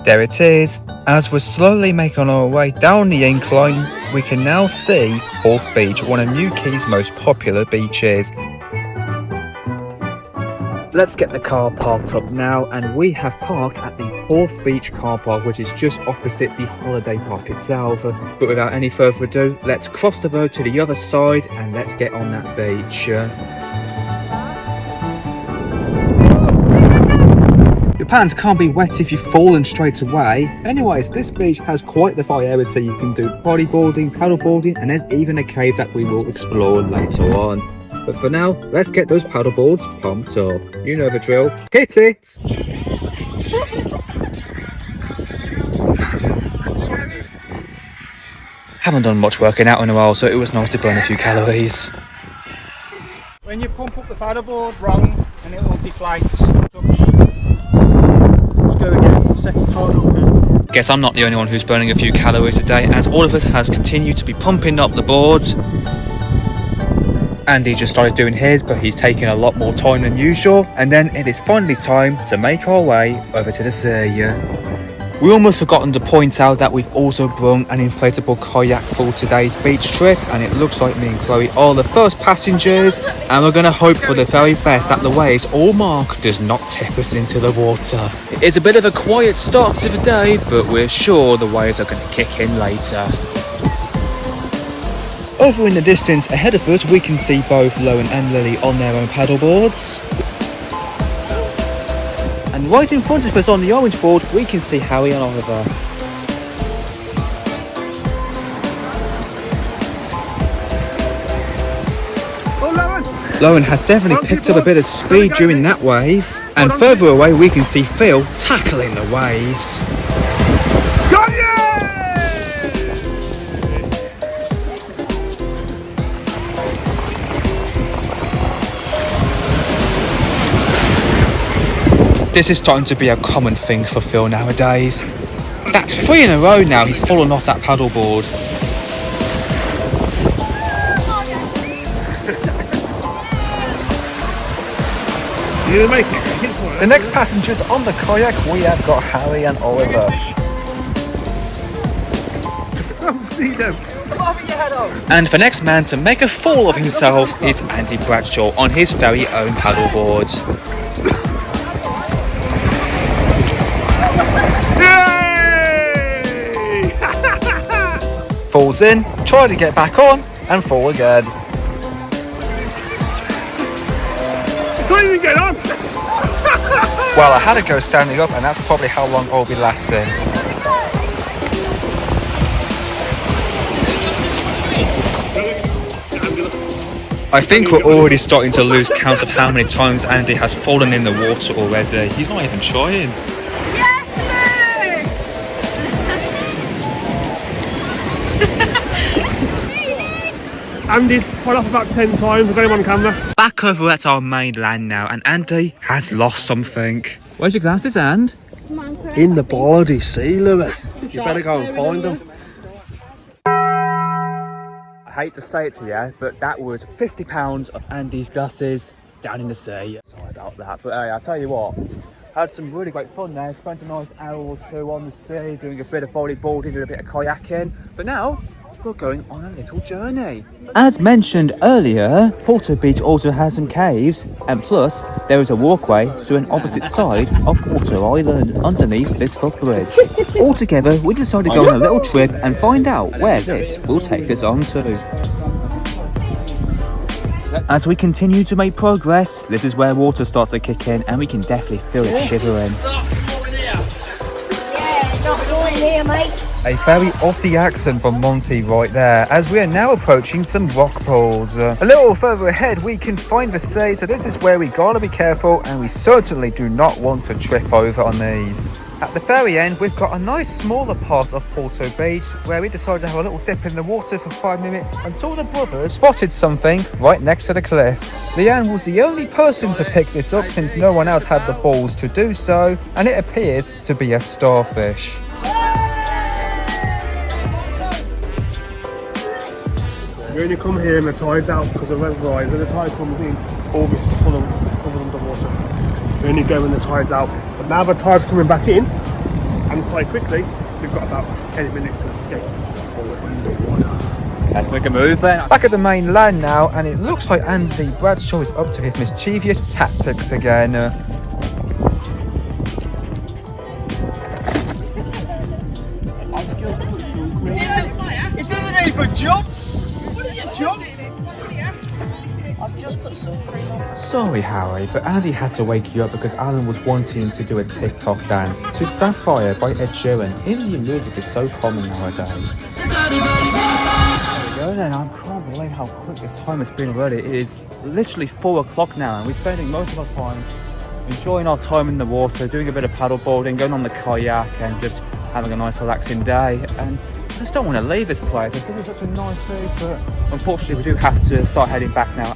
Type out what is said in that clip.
There it is. As we're slowly making our way down the incline, we can now see Porth Beach, one of Newquay's most popular beaches. Let's get the car parked up now, and we have parked at the Porth Beach car park, which is just opposite the holiday park itself. But without any further ado, let's cross the road to the other side and let's get on that beach. Your pants can't be wet if you've fallen straight away. Anyways, this beach has quite the variety. You can do bodyboarding, paddleboarding, and there's even a cave that we will explore later on. But for now, let's get those paddleboards pumped up. You know the drill. Hit it! Haven't done much working out in a while, so it was nice to burn a few calories. When you pump up the paddleboard wrong, and it will deflate. Let's go again, second time, okay. Guess I'm not the only one who's burning a few calories a day, as all of us has continued to be pumping up the boards. Andy just started doing his, but he's taking a lot more time than usual. And then it is finally time to make our way over to the sea. We almost forgotten to point out that we've also brought an inflatable kayak for today's beach trip, and it looks like me and Chloe are the first passengers, and we're going to hope for the very best that the waves or Mark does not tip us into the water. It's a bit of a quiet start to the day, but we're sure the waves are going to kick in later. Over in the distance ahead of us, we can see both Lowen and Lily on their own paddleboards. And right in front of us on the orange board, we can see Harry and Oliver. Oh, Lowen has definitely picked up a bit of speed during that wave. And further away, we can see Phil tackling the waves. Got you! This is starting to be a common thing for Phil nowadays. That's 3 in a row now he's fallen off that paddleboard. You gonna make it? The next passengers on the kayak, we have got Harry and Oliver. See them. And the next man to make a fool of himself is Andy Bradshaw on his very own paddleboard. Falls in, try to get back on, and fall again. Can't even get on. Well, I had to go standing up, and that's probably how long I'll be lasting. I think we're already starting to lose count of how many times Andy has fallen in the water already. He's not even trying. Andy's fallen off about 10 times. I've got him on camera. Back over at our main land now, and Andy has lost something. Where's your glasses, And? In the body, see, Louis. You better go and find them. I hate to say it to you, but that was £50 of Andy's glasses down in the sea. Sorry about that, but hey, I'll tell you what. Had some really great fun there. Spent a nice hour or two on the sea, doing a bit of bodyboarding and a bit of kayaking. But now, we're going on a little journey. As mentioned earlier, Porth Beach also has some caves, and plus there is a walkway to an opposite side of Water Island underneath this footbridge. Altogether, we decided to go on a little trip and find out where this will take us on to. As we continue to make progress, this is where water starts to kick in, and we can definitely feel it shivering. Here, mate. A very Aussie accent from Monty right there, as we are now approaching some rock pools. A little further ahead we can find the sea, so this is where we gotta be careful, and we certainly do not want to trip over on these. At the very end, we've got a nice smaller part of Porth Beach where we decided to have a little dip in the water for 5 minutes until the brothers spotted something right next to the cliffs. Leanne was the only person to pick this up since no one else had the balls to do so, and it appears to be a starfish. You only come here and the tide's out because of weather rise. When the tide comes in, all this is full of covered underwater. You only go when the tide's out. But now the tide's coming back in and quite quickly. We've got about 10 minutes to escape. Underwater. Let's make a move then. Back at the main land now, and it looks like Andy Bradshaw is up to his mischievous tactics again. It didn't even jump! What did you jump? I've just put some cream on. Sorry, Harry, but Andy had to wake you up because Alan was wanting to do a TikTok dance to Sapphire by Ed Sheeran. Indian music is so common nowadays. There we go then. I can't believe how quick this time has been already. It is literally 4 o'clock now, and we're spending most of our time enjoying our time in the water, doing a bit of paddleboarding, going on the kayak, and just having a nice relaxing day. And I just don't want to leave this place. This is such a nice view, but unfortunately we do have to start heading back now.